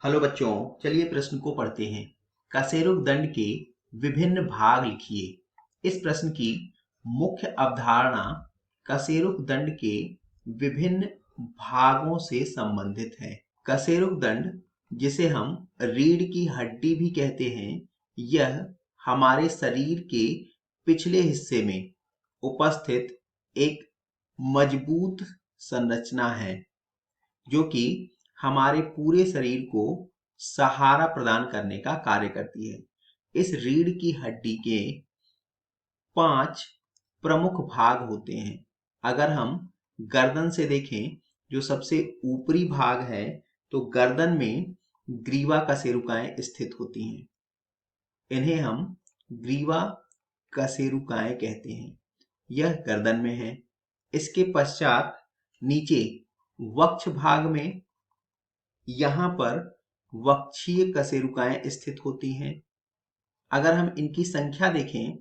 Hello बच्चों, चलिए प्रश्न को पढ़ते हैं। कशेरुक दंड के विभिन्न भाग लिखिए। इस प्रश्न की मुख्य अवधारणा कशेरुक दंड के विभिन्न भागों से संबंधित है। कशेरुक दंड, जिसे हम रीढ़ की हड्डी भी कहते हैं, यह हमारे शरीर के पिछले हिस्से में उपस्थित एक मजबूत संरचना है जो कि हमारे पूरे शरीर को सहारा प्रदान करने का कार्य करती है। इस रीढ़ की हड्डी के 5 प्रमुख भाग होते हैं। अगर हम गर्दन से देखें, जो सबसे ऊपरी भाग है, तो गर्दन में ग्रीवा कशेरुकाएं स्थित होती हैं। इन्हें हम ग्रीवा कशेरुकाएं कहते हैं। यह गर्दन में है। इसके पश्चात नीचे वक्ष भाग में यहाँ पर वक्षीय कशेरुकाएं स्थित होती हैं। अगर हम इनकी संख्या देखें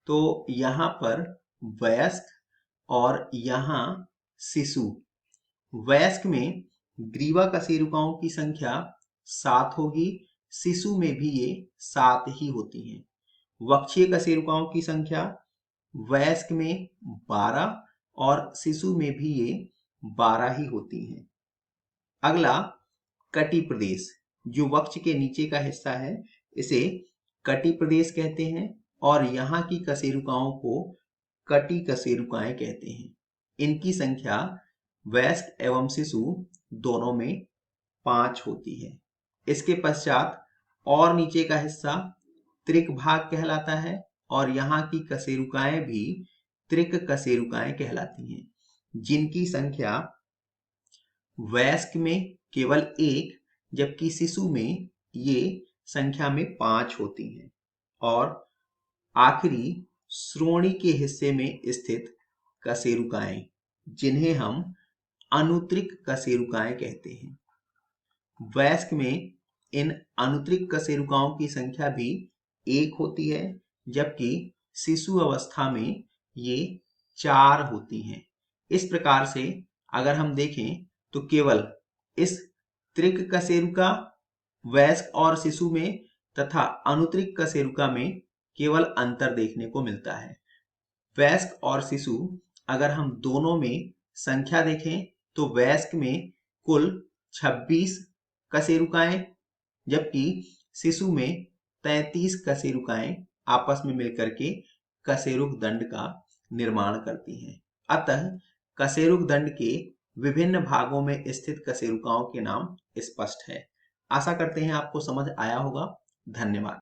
तो यहाँ पर वयस्क और यहाँ शिशु। वयस्क में ग्रीवा कशेरुकाओं की संख्या 7 होगी, शिशु में भी ये 7 ही होती हैं। वक्षीय कशेरुकाओं की संख्या वयस्क में 12 और शिशु में भी ये 12 ही होती हैं। अगला कटी प्रदेश, जो वक्ष के नीचे का हिस्सा है, इसे कटी प्रदेश कहते हैं और यहाँ की कशेरुकाओं को कटी कशेरुकाएं कहते हैं। इनकी संख्या वयस्क एवं शिशु दोनों में 5 होती है। इसके पश्चात और नीचे का हिस्सा त्रिक भाग कहलाता है और यहाँ की कशेरुकाएं भी त्रिक कशेरुकाएं कहलाती हैं, जिनकी संख्या वयस्क में केवल 1 जबकि शिशु में ये संख्या में 5 होती हैं। और आखिरी श्रोणि के हिस्से में स्थित कशेरुकाएं, जिन्हें हम अनुत्रिक कशेरुकाएं कहते हैं। वयस्क में इन अनुत्रिक कशेरुकाओं की संख्या भी 1 होती है, जबकि शिशु अवस्था में ये 4 होती हैं। इस प्रकार से अगर हम देखें तो केवल इस त्रिक कशेरुका वयस्क और शिशु में तथा अनुत्रिक कशेरुका में केवल अंतर देखने को मिलता है। वयस्क और शिशु अगर हम दोनों में संख्या देखें तो वयस्क में कुल 26 कशेरुकाएं, जबकि शिशु में 33 कशेरुकाएं आपस में मिलकर के कशेरुक दंड का निर्माण करती हैं। अतः कशेरुक दंड के विभिन्न भागों में स्थित कशेरुकाओं के नाम स्पष्ट है। आशा करते हैं आपको समझ आया होगा। धन्यवाद।